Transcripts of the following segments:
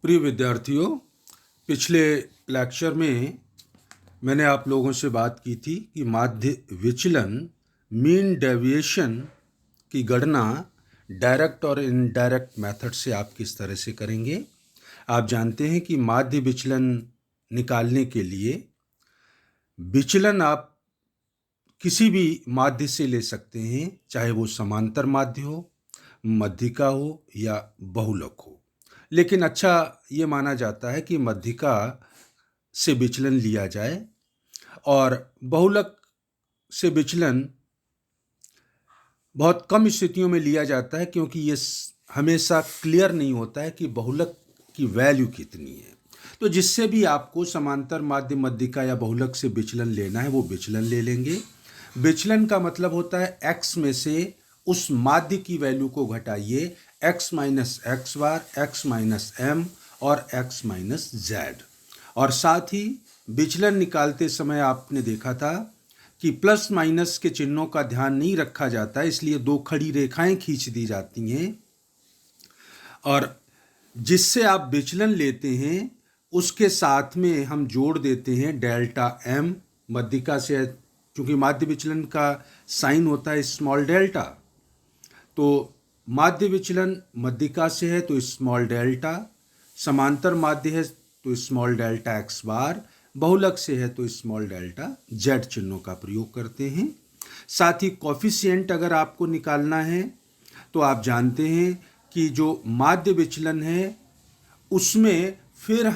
प्रिय विद्यार्थियों, पिछले लेक्चर में मैंने आप लोगों से बात की थी कि माध्य विचलन मीन डेविएशन की गणना डायरेक्ट और इनडायरेक्ट मेथड से आप किस तरह से करेंगे। आप जानते हैं कि माध्य विचलन निकालने के लिए विचलन आप किसी भी माध्य से ले सकते हैं, चाहे वो समांतर माध्य हो, मध्यिका हो या बहुलक हो। लेकिन अच्छा ये माना जाता है कि मध्यिका से विचलन लिया जाए और बहुलक से विचलन बहुत कम स्थितियों में लिया जाता है, क्योंकि ये हमेशा क्लियर नहीं होता है कि बहुलक की वैल्यू कितनी है। तो जिससे भी आपको समांतर माध्य, मध्यिका या बहुलक से विचलन लेना है वो विचलन ले लेंगे। विचलन का मतलब होता है x में से उस माध्य की वैल्यू को घटाइए, x माइनस एक्स बार, x माइनस एम और x माइनस जेड। और साथ ही विचलन निकालते समय आपने देखा था कि प्लस माइनस के चिन्हों का ध्यान नहीं रखा जाता, इसलिए दो खड़ी रेखाएं खींच दी जाती हैं और जिससे आप विचलन लेते हैं उसके साथ में हम जोड़ देते हैं डेल्टा एम। मध्यिका से, क्योंकि माध्य विचलन का साइन होता है स्मॉल डेल्टा, तो माध्य विचलन मध्यिका से है तो स्मॉल डेल्टा, समांतर माध्य है तो स्मॉल डेल्टा एक्स बार, बहुलक से है तो स्मॉल डेल्टा जेड चिन्हों का प्रयोग करते हैं। साथ ही कॉफिशिएंट अगर आपको निकालना है तो आप जानते हैं कि जो माध्य विचलन है उसमें फिर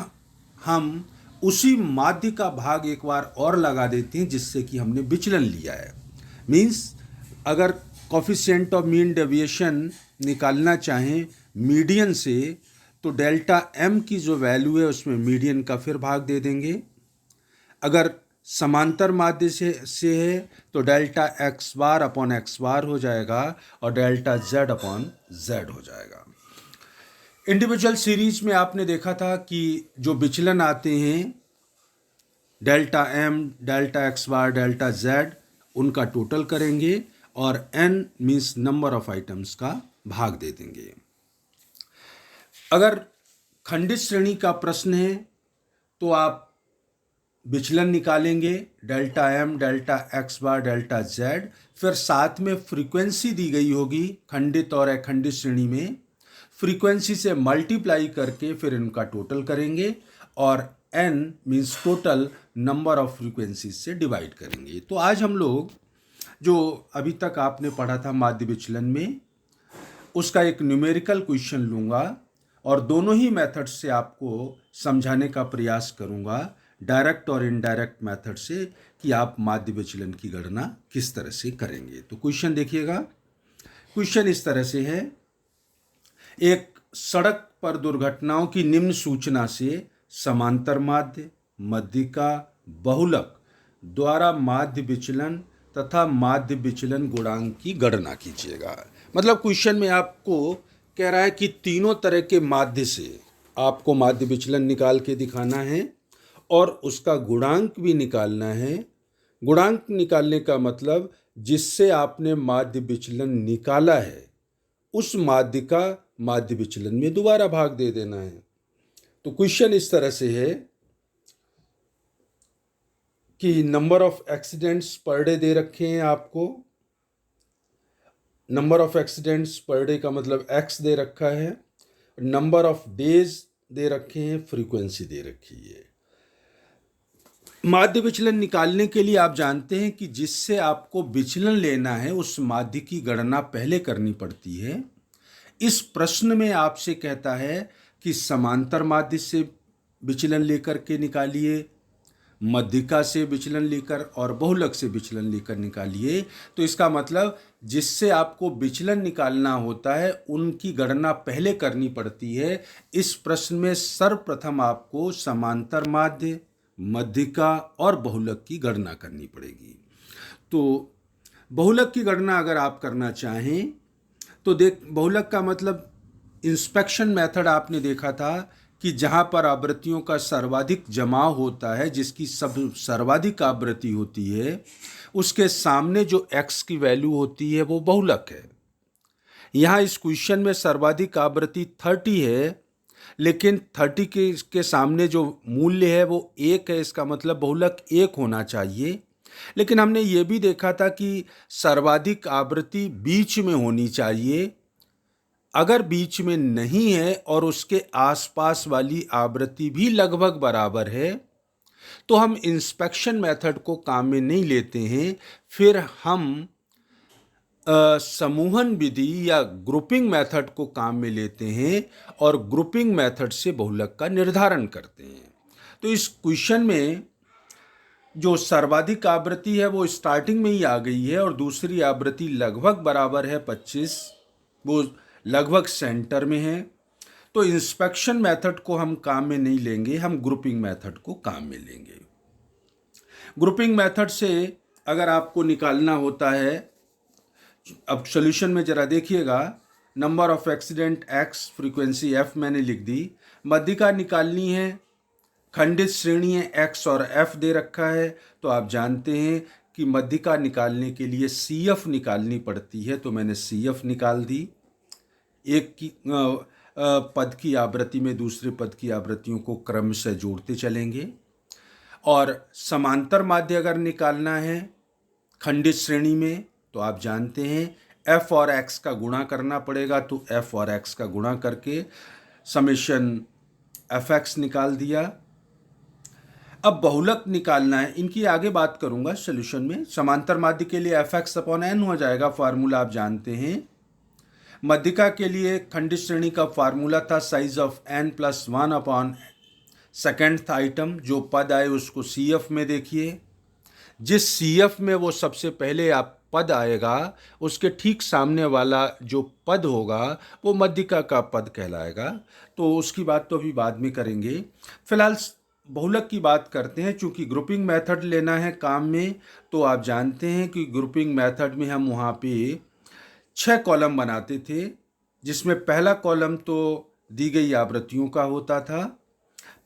हम उसी माध्य का भाग एक बार और लगा देते हैं जिससे कि हमने विचलन लिया है। मीन्स अगर कॉफिशिएंट ऑफ मीन डेविएशन निकालना चाहें मीडियन से तो डेल्टा एम की जो वैल्यू है उसमें मीडियन का फिर भाग दे देंगे। अगर समांतर माध्य से है तो delta x bar upon X bar हो जाएगा और डेल्टा जेड अपॉन जेड हो जाएगा। इंडिविजुअल सीरीज में आपने देखा था कि जो विचलन आते हैं डेल्टा एम, डेल्टा एक्स बार, डेल्टा जेड, उनका टोटल करेंगे और n means number of items का भाग दे देंगे। अगर खंडित श्रेणी का प्रश्न है तो आप विचलन निकालेंगे डेल्टा एम, डेल्टा एक्स बार, डेल्टा जेड, फिर साथ में फ्रीक्वेंसी दी गई होगी खंडित और अखंडित श्रेणी में, फ्रीक्वेंसी से मल्टीप्लाई करके फिर इनका टोटल करेंगे और n means total number of frequency से डिवाइड करेंगे। तो आज हम लोग जो अभी तक आपने पढ़ा था माध्य विचलन में उसका एक न्यूमेरिकल क्वेश्चन लूँगा और दोनों ही मेथड से आपको समझाने का प्रयास करूँगा, डायरेक्ट और इनडायरेक्ट मेथड से, कि आप माध्य विचलन की गणना किस तरह से करेंगे। तो क्वेश्चन देखिएगा। क्वेश्चन इस तरह से है, एक सड़क पर दुर्घटनाओं की निम्न सूचना से समांतर माध्य, मध्यिका, बहुलक द्वारा माध्य विचलन तथा माध्य विचलन गुणांक की गणना कीजिएगा। मतलब क्वेश्चन में आपको कह रहा है कि तीनों तरह के माध्य से आपको माध्य विचलन निकाल के दिखाना है और उसका गुणांक भी निकालना है। गुणांक निकालने का मतलब जिससे आपने माध्य विचलन निकाला है उस माध्य का माध्य विचलन में दोबारा भाग दे देना है। तो क्वेश्चन इस तरह से है कि number of accidents per day they रखे हैं आपको। Number of accidents per day का मतलब x दे रखा है, नंबर ऑफ डेज दे रखे हैं, फ्रीक्वेंसी दे रखी है। माध्य विचलन निकालने के लिए आप जानते हैं कि जिससे आपको विचलन लेना है उस माध्य की गणना पहले करनी पड़ती है। इस प्रश्न में आपसे कहता है कि समांतर माध्य से विचलन लेकर के निकालिए, मध्यिका से विचलन लेकर और बहुलक से विचलन लेकर निकालिए। तो इसका मतलब जिससे आपको विचलन निकालना होता है उनकी गणना पहले करनी पड़ती है। इस प्रश्न में सर्वप्रथम आपको समांतर माध्य, मध्यिका और बहुलक की गणना करनी पड़ेगी। तो बहुलक की गणना अगर आप करना चाहें तो बहुलक का मतलब इंस्पेक्शन मेथड आपने देखा था कि जहाँ पर आवृत्तियों का सर्वाधिक जमाव होता है, जिसकी सब सर्वाधिक आवृत्ति होती है, उसके सामने जो x की वैल्यू होती है वो बहुलक है। यहाँ इस क्वेश्चन में सर्वाधिक आवृत्ति 30 है, लेकिन 30 के सामने जो मूल्य है वो 1 है, इसका मतलब बहुलक 1 होना चाहिए। लेकिन हमने ये भी देखा था कि सर्वाधिक आवृत्ति बीच में होनी चाहिए। अगर बीच में नहीं है और उसके आसपास वाली आवृत्ति भी लगभग बराबर है तो हम इंस्पेक्शन मेथड को काम में नहीं लेते हैं। फिर हम समूहन विधि या ग्रुपिंग मेथड को काम में लेते हैं और ग्रुपिंग मेथड से बहुलक का निर्धारण करते हैं। तो इस क्वेश्चन में जो सर्वाधिक आवृत्ति है वो स्टार्टिंग में ही आ गई है और दूसरी आवृत्ति लगभग बराबर है 25, वो लगभग सेंटर में है। तो इंस्पेक्शन मेथड को हम काम में नहीं लेंगे, हम ग्रुपिंग मेथड को काम में लेंगे। ग्रुपिंग मेथड से अगर आपको निकालना होता है, अब सॉल्यूशन में जरा देखिएगा, number of accident x, frequency f मैंने लिख दी, मध्यिका निकालनी है, खंडित श्रेणी है x और f दे रखा है। तो आप जानते हैं कि मध्यिका निकालने के लिए CF निकालनी पड़ती है, तो मैंने CF निकाल दी। एक की पद की आवृत्ति में दूसरे पद की आवृत्तियों को क्रम से जोड़ते चलेंगे। और समांतर माध्य अगर निकालना है खंडित श्रेणी में तो आप जानते हैं f और x का गुणा करना पड़ेगा, तो f और x का गुणा करके समेशन fx निकाल दिया। अब बहुलक निकालना है, इनकी आगे बात करूंगा सॉल्यूशन में। समांतर माध्य के लिए fx अपॉन n हो जाएगा, फार्मूला आप जानते हैं। मध्यिका के लिए खंडित श्रेणी का फार्मूला था size of n plus 1 upon second item. जो पद आए उसको CF में देखिए, जिस CF में वो सबसे पहले आप पद आएगा उसके ठीक सामने वाला जो पद होगा वो मध्यिका का पद कहलाएगा। तो उसकी बात तो अभी बाद में करेंगे, फिलहाल बहुलक की बात करते हैं। चूंकि ग्रुपिंग मेथड लेना है काम में, तो आप जानते हैं कि ग्रुपिंग मेथड में हम वहाँ पे 6 कॉलम बनाते थे, जिसमें पहला कॉलम तो दी गई आवृत्तियों का होता था,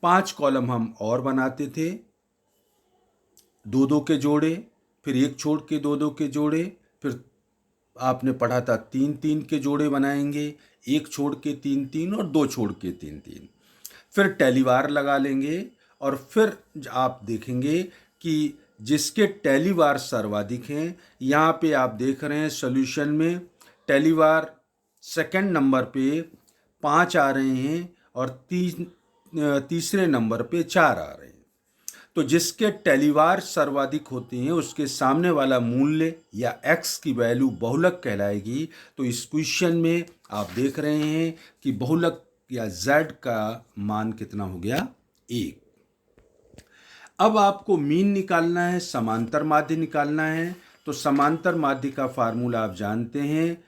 5 कॉलम हम और बनाते थे, 2-2 के जोड़े, फिर एक छोड़ के 2-2 के जोड़े, फिर आपने पढ़ा था 3-3 के जोड़े बनाएंगे, एक छोड़ के 3-3 और 2 छोड़ के 3-3। फिर टेलीवार लगा लेंगे और फिर आप देखेंगे कि जिसके टेलीवार सर्वाधिक हैं, यहाँ पे आप देख रहे हैं सॉल्यूशन में टेलीवार सेकंड नंबर पे 5 आ रहे हैं और तीसरे नंबर पे 4 आ रहे हैं। तो जिसके टेलीवार सर्वाधिक होते हैं उसके सामने वाला मूल्य या x की वैल्यू बहुलक कहलाएगी। तो इस क्वेश्चन में आप देख रहे हैं कि बहुलक या z का मान कितना हो गया, 1। अब आपको मीन निकालना है, समांतर माध्य निकालना है। तो समांतर माध्य का फार्मूला आप जानते हैं,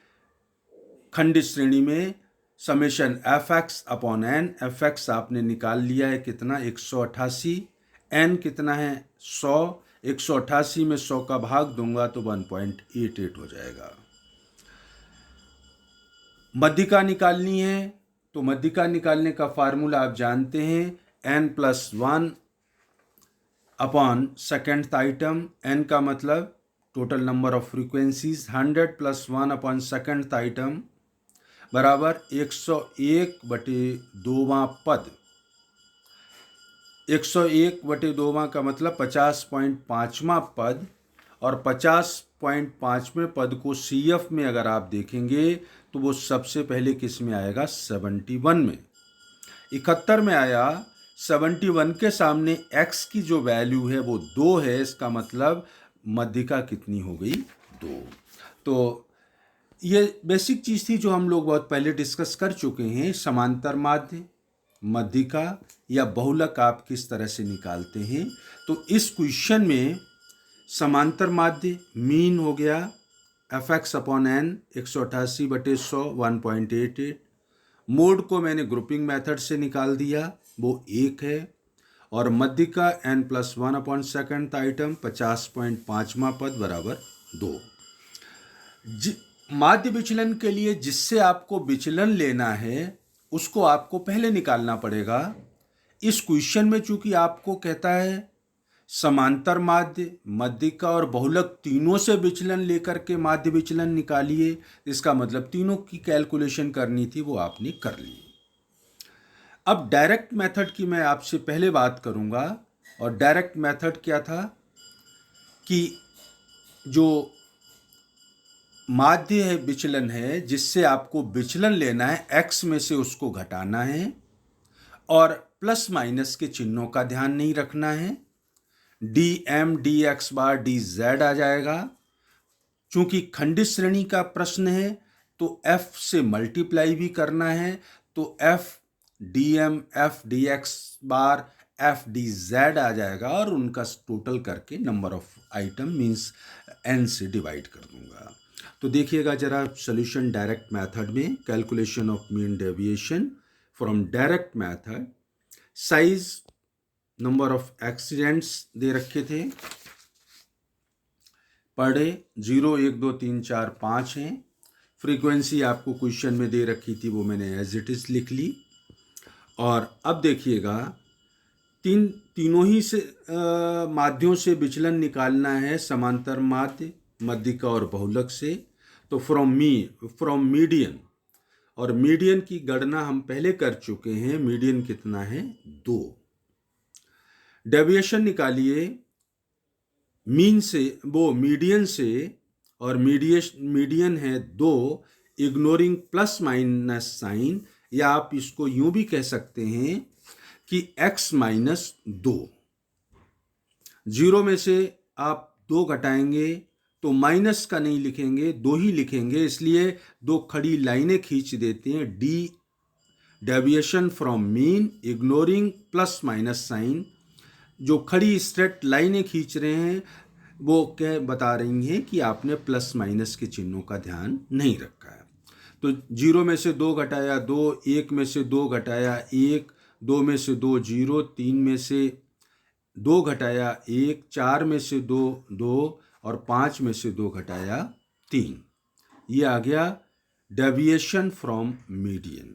खंडित श्रेणी में summation fx upon n। fx आपने निकाल लिया है कितना, 188, n कितना है 100, 188 में 100 का भाग दूंगा तो 1.88 हो जाएगा। मध्यिका निकालनी है, तो मध्यिका निकालने का फार्मूला आप जानते हैं, n plus 1 upon second item. n का मतलब total number of frequencies, 100 plus 1 upon second item बराबर 101/2वां पद। 101/2वां का मतलब 50.5वां पद, और 50.5वें पद को CF में अगर आप देखेंगे तो वो सबसे पहले किस में आएगा, 71 में। 71 में आया, 71 के सामने x की जो वैल्यू है वो 2 है, इसका मतलब मध्यिका कितनी हो गई, 2। तो ये बेसिक चीज़ थी जो हम लोग बहुत पहले डिस्कस कर चुके हैं। समांतर माध्य, मध्यिका या बहुलक आप किस तरह से निकालते हैं। तो इस क्वेश्चन में समांतर माध्य मीन हो गया fx अपॉन n, 188/100, 1.88। मोड को मैंने ग्रुपिंग मेथड से निकाल दिया, वो 1 है। और मध्यिका n plus 1 upon second item, 50.5वां पद बराबर 2। माध्य विचलन के लिए जिससे आपको विचलन लेना है उसको आपको पहले निकालना पड़ेगा। इस क्वेश्चन में चूंकि आपको कहता है समांतर माध्य, मध्यिका और बहुलक तीनों से विचलन लेकर के माध्य विचलन निकालिए, इसका मतलब तीनों की कैलकुलेशन करनी थी, वो आपने कर ली। अब डायरेक्ट मेथड की मैं आपसे पहले बात करूंगा। और डायरेक्ट मेथड क्या था कि जो माध्य है विचलन है, जिससे आपको विचलन लेना है, एक्स में से उसको घटाना है और प्लस माइनस के चिन्हों का ध्यान नहीं रखना है। D M D x bar D Z आ जाएगा। चूंकि खंडित श्रेणी का प्रश्न है तो एफ से मल्टीप्लाई भी करना है, तो F D M F D x bar F D Z आ जाएगा और उनका टोटल करके number of item means N से डिवाइड कर दूंगा। तो देखिएगा जरा सॉल्यूशन डायरेक्ट मेथड में, calculation of mean deviation from direct method. Size, number of accidents दे रखे थे, पर डे 0 1 2 3 4 5 हैं। फ्रीक्वेंसी आपको क्वेश्चन में दे रखी थी, वो मैंने एज इट इज लिख ली। और अब देखिएगा तीनों ही से माध्यों से विचलन निकालना है, समांतर माध्य, मध्यिका और बहुलक से। तो फ्रॉम मीडियन, और मीडियन की गणना हम पहले कर चुके हैं। मीडियन कितना है? 2। डेविएशन निकालिए मीन से, वो मीडियन से, और मीडियन है 2, इग्नोरिंग प्लस माइनस साइन, या आप इसको यूं भी कह सकते हैं कि x माइनस 2। 0 में से आप 2 घटाएंगे तो माइनस का नहीं लिखेंगे, 2 ही लिखेंगे, इसलिए 2 खड़ी लाइनें खींच देते हैं। D deviation from mean ignoring plus minus sign. जो खड़ी स्ट्रेट लाइनें खींच रहे हैं वो क्या बता रही हैं कि आपने प्लस माइनस के चिन्हों का ध्यान नहीं रखा है। तो 0 में से 2 घटाया 2, 1 में से 2 घटाया 1, 2 में से 2 0, 3 में से 2 घटाया 1, 4 में से 2 2 और 5 में से 2 घटाया 3। ये आ गया डेविएशन फ्रॉम मीडियन।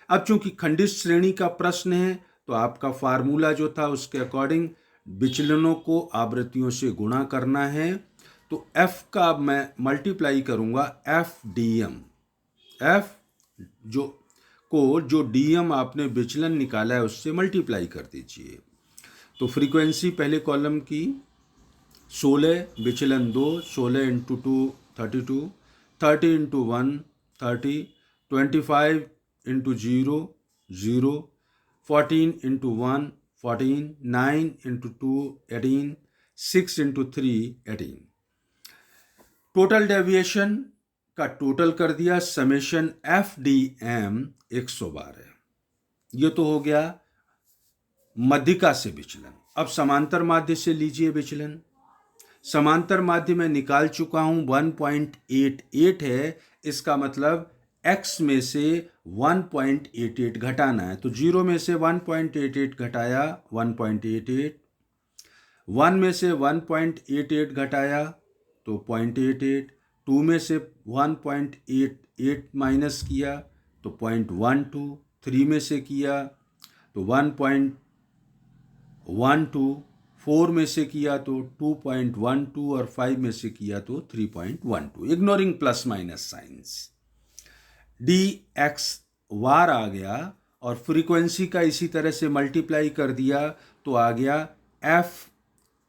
अब चूंकि खंडित श्रेणी का प्रश्न है तो आपका फार्मूला जो था उसके अकॉर्डिंग विचलनों को आवृत्तियों से गुणा करना है। तो f का मैं मल्टीप्लाई करूंगा एफ डी एम, एफ जो डी एम आपने विचलन निकाला है उससे मल्टीप्लाई कर दीजिए। तो फ्रीक्वेंसी पहले कॉलम की 16, विचलन 2, 16 into 2 32, 30 into 1 30, 25 into 0 0, 14 into 1 14, 9 into 2 18, 6 into 3 18। Total deviation का टोटल कर दिया, समेशन एफ डी एम 112। ये तो हो गया मध्यिका से विचलन। अब समांतर माध्य से लीजिए विचलन। समांतर माध्य में निकाल चुका हूं, 1.88 है। इसका मतलब x में से 1.88 घटाना है। तो 0 में से 1.88 घटाया 1.88, 1 में से 1.88 घटाया तो 0.88, 2 में से 1.88 माइनस किया तो 0.12, 3 में से किया तो 1.12, 4 में से किया तो 2.12 और 5 में से किया तो 3.12, ignoring plus minus signs. D X bar आ गया और फ्रीक्वेंसी का इसी तरह से मल्टीप्लाई कर दिया तो आ गया एफ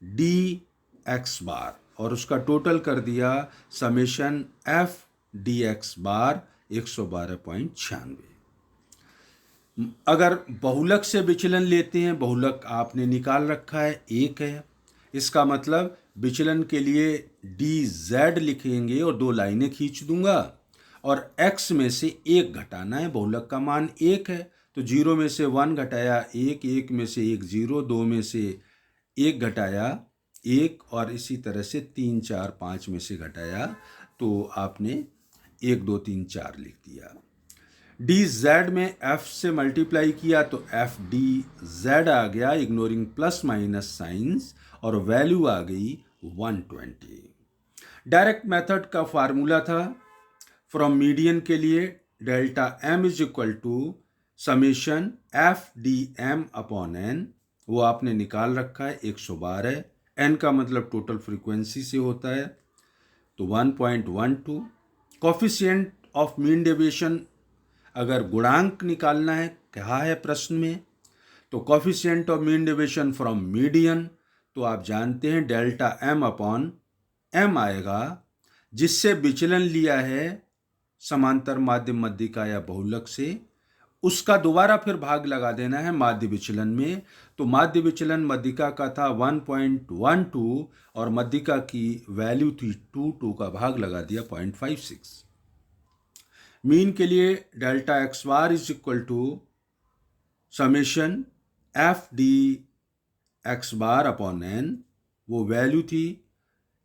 डी एक्स बार, और उसका टोटल कर दिया समेशन एफ डी एक्स बार 112.96। अगर बहुलक से विचलन लेते हैं, बहुलक आपने निकाल रखा है 1 है। इसका मतलब विचलन के लिए डी जेड लिखेंगे और 2 लाइनें खींच दूंगा और x में से 1 घटाना है। बहुलक का मान 1 है तो 0 में से 1 घटाया 1, 1 में से 1 0, 2 में से 1 घटाया 1 और इसी तरह से 3 4 5 में से घटाया तो आपने 1 2 3 4 लिख दिया। डी जेड में f से मल्टीप्लाई किया तो एफ डी जेड आ गया, इग्नोरिंग प्लस माइनस साइंस, और वैल्यू आ गई 120। डायरेक्ट मेथड का फार्मूला था फ्रॉम मीडियन के लिए delta m is equal to summation f D m upon n, वो आपने निकाल रखा है 112। n का मतलब टोटल फ्रीक्वेंसी से होता है तो 1.12। कॉफिशिएंट ऑफ मीन डेविएशन अगर गुणांक निकालना है, कहा है प्रश्न में, तो coefficient of mean deviation from median, तो आप जानते हैं डेल्टा m अपॉन m आएगा, जिससे विचलन लिया है समांतर माध्य मध्यिका या बहुलक से, उसका दोबारा फिर भाग लगा देना है माध्य विचलन में। तो माध्य विचलन मध्यिका का था 1.12 और मध्यिका की वैल्यू थी 2 का भाग लगा दिया 0.56। मीन के लिए delta x bar is equal to summation f D x bar upon n, वो वैल्यू थी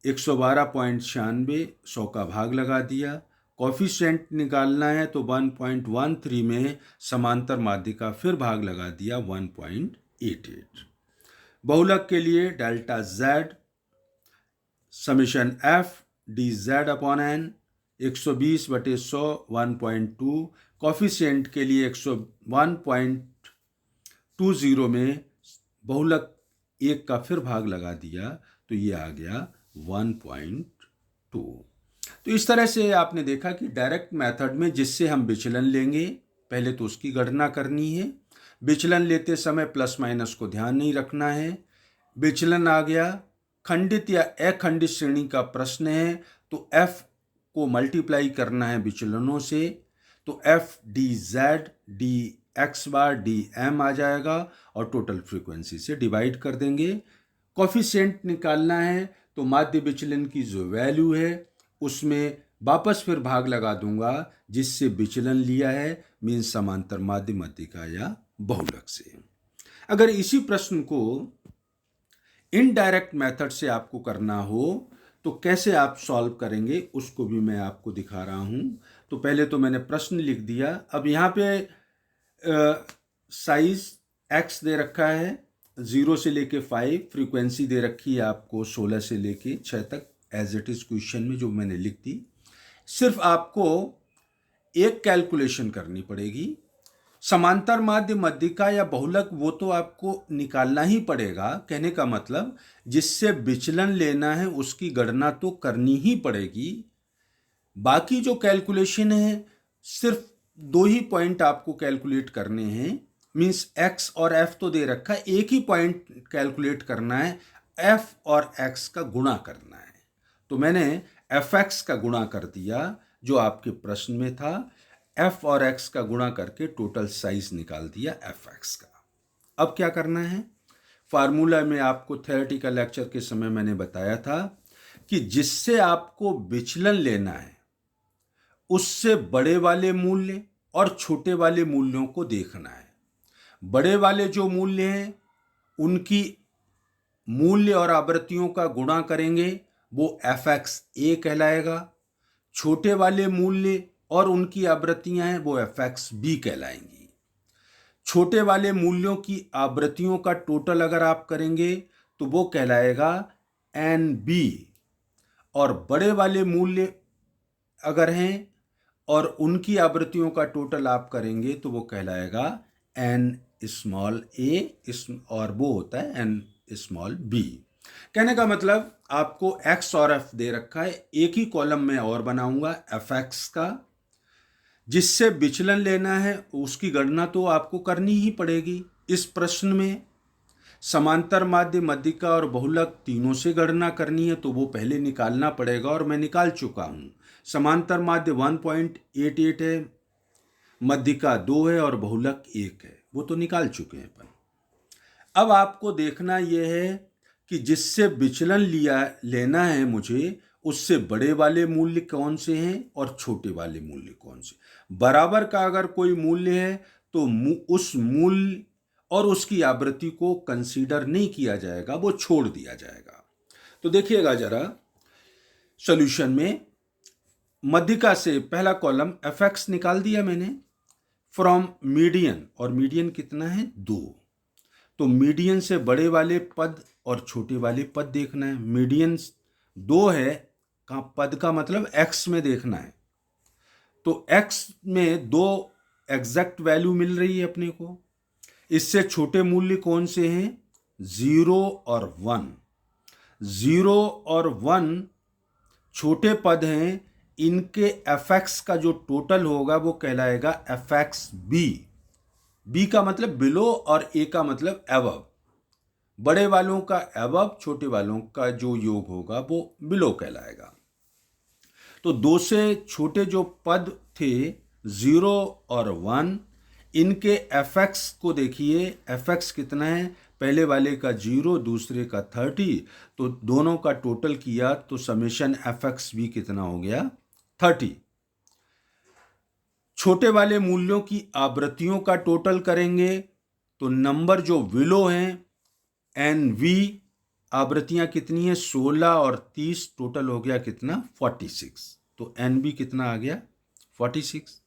112.96, 100 का भाग लगा दिया। कॉफिशिएंट निकालना है तो 1.13 में समांतर माध्यिका फिर भाग लगा दिया 1.88। बहुलक के लिए delta z summation f D z upon n 120/100 1.2, coefficient के लिए 101.20 में बहुलक 1 का फिर भाग लगा दिया तो ये आ गया 1.2। तो इस तरह से आपने देखा कि डायरेक्ट मेथड में जिससे हम विचलन लेंगे, पहले तो उसकी गणना करनी है। विचलन लेते समय प्लस माइनस को ध्यान नहीं रखना है। विचलन आ गया, खंडित या अखंडित श्रेणी का प्रश्न है तो f को मल्टीप्लाई करना है विचलनों से, तो f D Z D x bar D M आ जाएगा और टोटल फ्रीक्वेंसी से डिवाइड कर देंगे। कॉफिशिएंट निकालना है तो माध्य विचलन की जो वैल्यू है उसमें वापस फिर भाग लगा दूंगा जिससे विचलन लिया है, मीन समांतर माध्य मध्यिका या बहुलक से। अगर इसी प्रश्न को इनडायरेक्ट मेथड से आपको करना हो तो कैसे आप सॉल्व करेंगे उसको भी मैं आपको दिखा रहा हूं। तो पहले तो मैंने प्रश्न लिख दिया। अब यहाँ पे साइज x दे रखा है 0 से लेके 5, फ्रीक्वेंसी दे रखी है आपको 16 से लेके 6 तक, एज इट इज क्वेश्चन में जो मैंने लिख दी। सिर्फ आपको एक कैलकुलेशन करनी पड़ेगी, समांतर माध्य मध्यिका या बहुलक वो तो आपको निकालना ही पड़ेगा। कहने का मतलब जिससे विचलन लेना है उसकी गणना तो करनी ही पड़ेगी। बाकी जो कैलकुलेशन है सिर्फ 2 ही पॉइंट आपको कैलकुलेट करने हैं, मीन्स x और f तो दे रखा है, एक ही पॉइंट कैलकुलेट करना है, f और x का गुणा करना है। तो मैंने fx का गुणा कर दिया जो आपके प्रश्न में था, f और x का गुणा करके टोटल साइज निकाल दिया fx का। अब क्या करना है, फार्मूला में आपको थ्योरेटिकल लेक्चर के समय मैंने बताया था कि जिससे आपको विचलन लेना है उससे बड़े वाले मूल्य और छोटे वाले मूल्यों को देखना है। बड़े वाले जो मूल्य हैं उनकी मूल्य और आवृत्तियों का गुणा करेंगे, वो fx(a) कहलाएगा। छोटे वाले मूल्य और उनकी आवृत्तियां हैं वो fx(b) कहलाएंगी। छोटे वाले मूल्यों की आवृत्तियों का टोटल अगर आप करेंगे तो वो कहलाएगा nb, और बड़े वाले मूल्य अगर हैं और उनकी आवृत्तियों का टोटल आप करेंगे तो वो कहलाएगा n स्मॉल a, और वो होता है n स्मॉल b। कहने का मतलब आपको x और f दे रखा है, एक ही कॉलम में और बनाऊंगा fx का, जिससे विचलन लेना है उसकी गणना तो आपको करनी ही पड़ेगी। इस प्रश्न में समांतर माध्य मध्यिका और बहुलक तीनों से गणना करनी है तो वो पहले निकालना पड़ेगा और मैं निकाल चुका हूं। समांतर माध्य 1.88 है, मध्यिका 2 है और बहुलक 1 है, वो तो निकाल चुके हैं अपन। अब आपको देखना यह है कि जिससे विचलन लेना है मुझे, उससे बड़े वाले मूल्य कौन से हैं और छोटे वाले मूल्य कौन से। बराबर का अगर कोई मूल्य है तो उस मूल्य और उसकी आवृत्ति को कंसीडर नहीं किया जाएगा, वो छोड़ दिया जाएगा। तो देखिएगा जरा सॉल्यूशन में, मध्यिका से पहला कॉलम fx निकाल दिया मैंने फ्रॉम मीडियन, और मीडियन कितना है 2, तो मीडियन से बड़े वाले पद और छोटे वाले पद देखना है। मीडियन 2 है, कहाँ पद का मतलब x में देखना है, तो x में 2 एग्जैक्ट वैल्यू मिल रही है अपने को। इससे छोटे मूल्य कौन से हैं, 0 और 1। 0 और 1 छोटे पद हैं, इनके एफएक्स का जो टोटल होगा वो कहलाएगा एफएक्स बी। बी का मतलब बिलो और ए का मतलब एबव। बड़े वालों का एबव, छोटे वालों का जो योग होगा वो बिलो कहलाएगा। तो दो से छोटे जो पद थे 0 और 1, इनके एफएक्स को देखिए। एफएक्स कितना है? पहले वाले का 0, दूसरे का 30, तो दोनों का टोटल किया तो समेशन एफएक्स भी कितना हो गया? 30। छोटे वाले मूल्यों की आवृत्तियों का टोटल करेंगे तो नंबर जो विलो हैं एन वी, आवृत्तियां कितनी है? 16 और 30, टोटल हो गया कितना? 46। तो एन बी कितना आ गया? 46।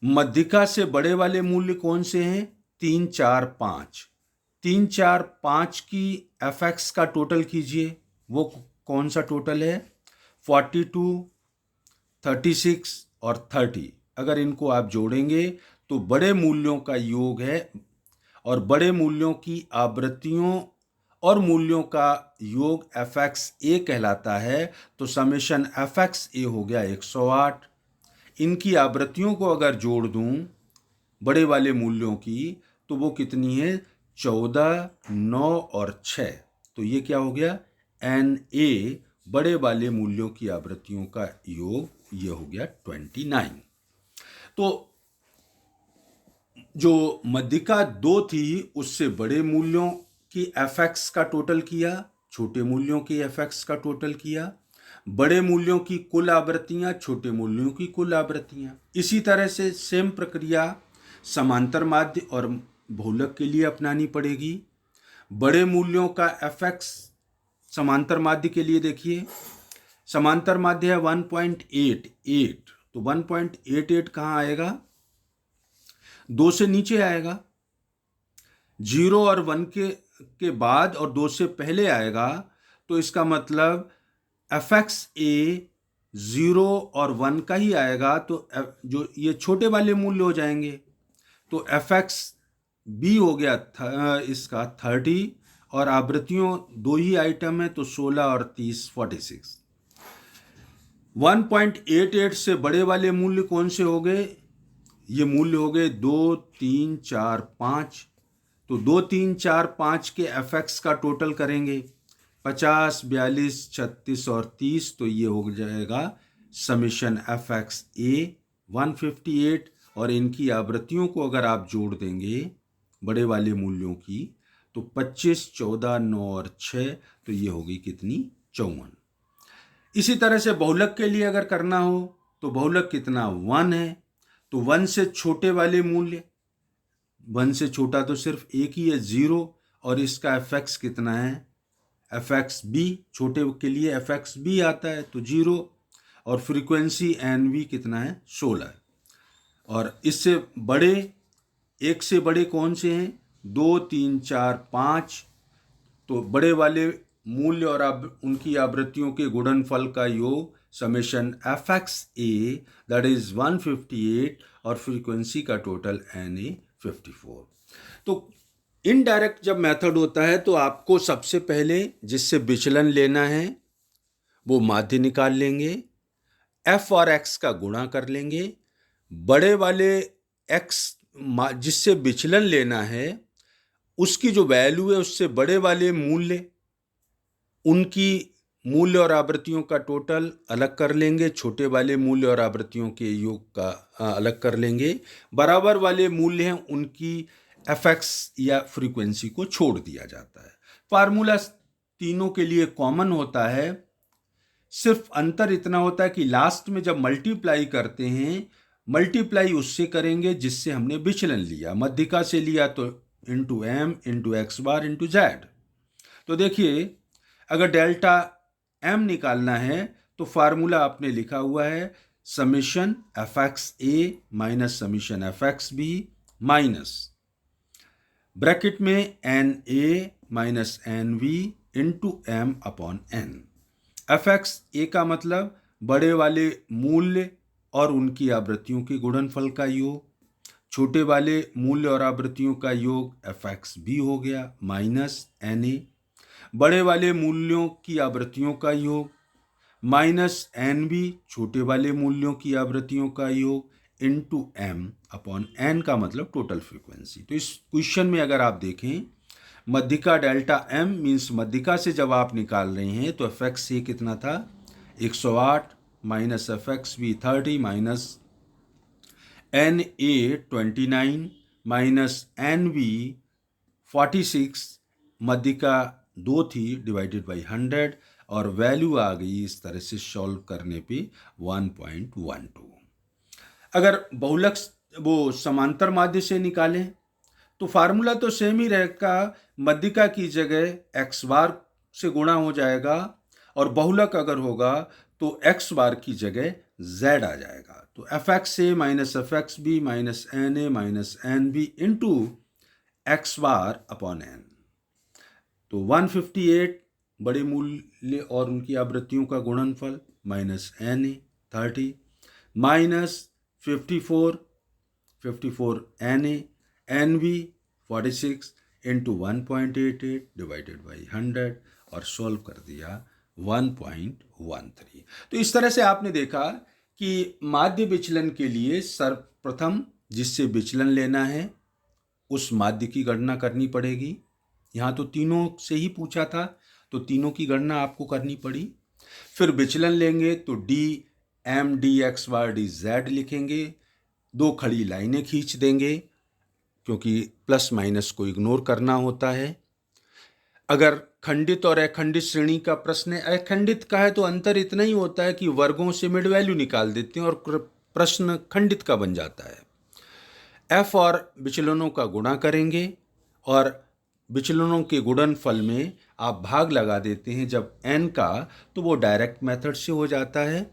मध्यिका से बड़े वाले मूल्य कौन से हैं? 3, 4, 5। 3, 4, 5 की एफएक्स का टोटल कीजिए। वो कौन सा टोटल है? 42, 36 और 30। अगर इनको आप जोड़ेंगे तो बड़े मूल्यों का योग है, और बड़े मूल्यों की आवृत्तियों और मूल्यों का योग एफएक्स ए कहलाता है। तो समेशन एफएक्स ए हो गया 108। इनकी आवृत्तियों को अगर जोड़ दूं बड़े वाले मूल्यों की, तो वो कितनी है? 14, 9 और 6। तो ये क्या हो गया? एन ए, बड़े वाले मूल्यों की आवृत्तियों का योग, ये हो गया 29। तो जो मध्यिका 2 थी उससे बड़े मूल्यों की एफएक्स का टोटल किया, छोटे मूल्यों की एफएक्स का टोटल किया, बड़े मूल्यों की कुल आवृत्तियां, छोटे मूल्यों की कुल आवृत्तियां। इसी तरह से सेम प्रक्रिया समांतर माध्य और बहुलक के लिए अपनानी पड़ेगी। बड़े मूल्यों का एफएक्स समांतर माध्य के लिए देखिए, समांतर माध्य है 1.88, तो 1.88 कहाँ आएगा? 2 से नीचे आएगा। 0 और 1 के बाद और 2 से पहले आएगा, तो इसका मतलब एफएक्स ए 0 और 1 का ही आएगा। तो जो ये छोटे वाले मूल्य हो जाएंगे, तो एफएक्स बी हो गया इसका 30, और आवृत्तियों 2 ही आइटम है तो 16 और 30, 46। 1.88 से बड़े वाले मूल्य कौन से हो गए? ये मूल्य हो गए 2, 3, 4, 5। तो 2, 3, 4, 5 के एफएक्स का टोटल करेंगे 50, 42, 36 और 30, तो ये हो जाएगा समेशन एफएक्स ए 158। और इनकी आवृत्तियों को अगर आप जोड़ देंगे बड़े वाले मूल्यों की, तो 25, 14, 9 और 6, तो ये होगी कितनी? 54। इसी तरह से बहुलक के लिए अगर करना हो तो बहुलक कितना? 1 है, तो 1 से छोटे वाले मूल्य, 1 से छोटा तो सिर्फ एक ही है 0, और इसका एफएक्स कितना है? F x b. छोटे के लिए एफएक्स बी आता है तो 0, और फ्रीक्वेंसी एन वी कितना है? 16। और इससे बड़े, एक से बड़े कौन से हैं? 2, 3, 4, 5। तो बड़े वाले मूल्य और उनकी आवृत्तियों के गुणनफल का योग summation FX A, that is 158, और फ्रीक्वेंसी का टोटल एन ए 54। तो इनडायरेक्ट जब मेथड होता है तो आपको सबसे पहले जिससे विचलन लेना है वो माध्य निकाल लेंगे, एफ और एक्स का गुणा कर लेंगे। बड़े वाले एक्स जिससे विचलन लेना है उसकी जो वैल्यू है उससे बड़े वाले मूल्य, उनकी मूल्य और आवृत्तियों का टोटल अलग कर लेंगे, छोटे वाले मूल्य और आवृत्तियों के योग का अलग कर लेंगे। बराबर वाले मूल्य हैं उनकी एफएक्स या फ्रीक्वेंसी को छोड़ दिया जाता है। फार्मूला तीनों के लिए कॉमन होता है, सिर्फ अंतर इतना होता है कि लास्ट में जब मल्टीप्लाई करते हैं, मल्टीप्लाई उससे करेंगे जिससे हमने विचलन लिया। मध्यिका से लिया तो into M into x bar into Z. तो देखिए, अगर डेल्टा एम निकालना है तो फार्मूला आपने लिखा हुआ है समेशन एफ एक्स ए minus summation F x B minus bracket में N A minus N V into M upon N. F x A का मतलब बड़े वाले मूल्य और उनकी आवृत्तियों के गुणनफल का योग, छोटे वाले मूल्य और आवृत्तियों का योग एफ एक्स बी हो गया माइनस एन ए, बड़े वाले मूल्यों की आवृत्तियों का योग माइनस एन बी छोटे वाले मूल्यों की आवृत्तियों का योग इनटू एम अपॉन एन का मतलब टोटल फ्रीक्वेंसी। तो इस क्वेश्चन में अगर आप देखें मध्यिका डेल्टा एम मीन्स मध्यिका से जब आप निकाल रहे हैं तो एफ एक्स ए कितना था 108 minus f x b 30 minus n a 29 minus n b 46 मध्यिका 2 थी डिवाइडेड बाई 100 और वैल्यू आ गई इस तरह से सॉल्व करने पे 1.12। अगर बहुलक वो समांतर माध्य से निकालें तो फार्मूला तो सेम ही रहेगा, मध्यिका की जगह एक्स बार से गुणा हो जाएगा और बहुलक अगर होगा तो एक्स बार की जगह जेड आ जाएगा। तो एफ एक्स ए minus f x B minus n ए minus n b into x bar upon n. तो 158 बड़े मूल्य और उनकी आवृत्तियों का गुणनफल minus n a 30 minus 54 n a n b 46 into 1.88 divided by 100 और सॉल्व कर दिया 1.13। तो इस तरह से आपने देखा कि माध्य विचलन के लिए सर्वप्रथम जिससे विचलन लेना है उस माध्य की गणना करनी पड़ेगी। यहाँ तो तीनों से ही पूछा था तो तीनों की गणना आपको करनी पड़ी। फिर विचलन लेंगे तो D M D x bar D Z लिखेंगे, दो खड़ी लाइनें खींच देंगे क्योंकि प्लस माइनस को इग्नोर करना होता है। अगर खंडित और अखंडित श्रेणी का प्रश्न है, अखंडित का है तो अंतर इतना ही होता है कि वर्गों से मिड वैल्यू निकाल देते हैं और प्रश्न खंडित का बन जाता है। एफ और विचलनों का गुणा करेंगे और विचलनों के गुणनफल में आप भाग लगा देते हैं जब एन का, तो वो डायरेक्ट मेथड से हो जाता है।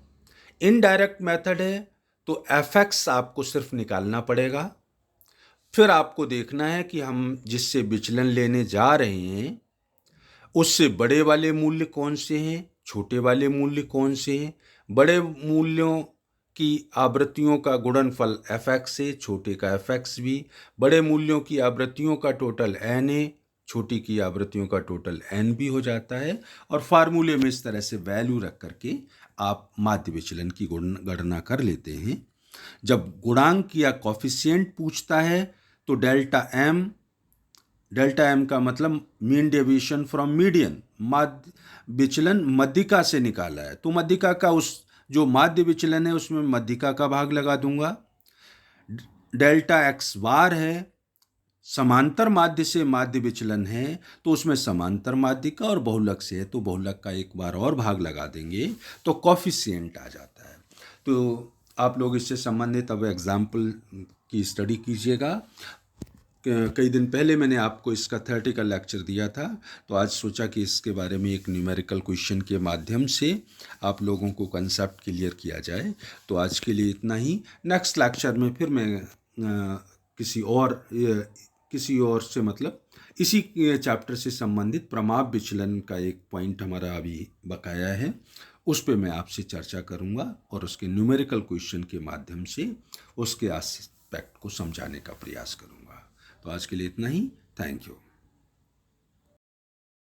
इनडायरेक्ट मेथड है तो एफ एक्स आपको सिर्फ निकालना पड़ेगा। फिर आपको देखना है कि हम जिससे विचलन लेने जा रहे हैं उससे बड़े वाले मूल्य कौन से हैं, छोटे वाले मूल्य कौन से हैं। बड़े मूल्यों की आवृत्तियों का गुणनफल एफ एक्स ए, छोटे का एफ एक्स बी, बड़े मूल्यों की आवृत्तियों का टोटल एन ए, छोटी की आवृत्तियों का टोटल एन बी हो जाता है। और फार्मूले में इस तरह से वैल्यू रख करके आप माध्य विचलन की गणना कर लेते हैं। जब गुणांक या कॉफिशिएंट पूछता है तो डेल्टा एम का मतलब मीन डेविएशन फ्रॉम मीडियन, माध्य विचलन मध्यिका से निकाला है तो मध्यिका का उस जो माध्य विचलन है उसमें मध्यिका का भाग लगा दूंगा। डेल्टा एक्स बार है, समांतर माध्य से माध्य विचलन है तो उसमें समांतर माध्य का, और बहुलक से है तो बहुलक का एक बार और भाग लगा देंगे तो कॉफिशिएंट आ जाता है। तो आप लोग इससे संबंधित अब एग्जाम्पल की स्टडी कीजिएगा। कई दिन पहले मैंने आपको इसका थ्योरेटिकल लेक्चर दिया था तो आज सोचा कि इसके बारे में एक न्यूमेरिकल क्वेश्चन के माध्यम से आप लोगों को कंसेप्ट क्लियर किया जाए। तो आज के लिए इतना ही। नेक्स्ट लेक्चर में फिर मैं किसी और से मतलब इसी चैप्टर से संबंधित प्रमाप विचलन का एक पॉइंट हमारा अभी बकाया है, उस पे मैं आपसे चर्चा करूंगा और उसके न्यूमेरिकल क्वेश्चन के माध्यम से उसके एस्पेक्ट को समझाने का प्रयास करूंगा। तो आज के लिए इतना ही। Thank you.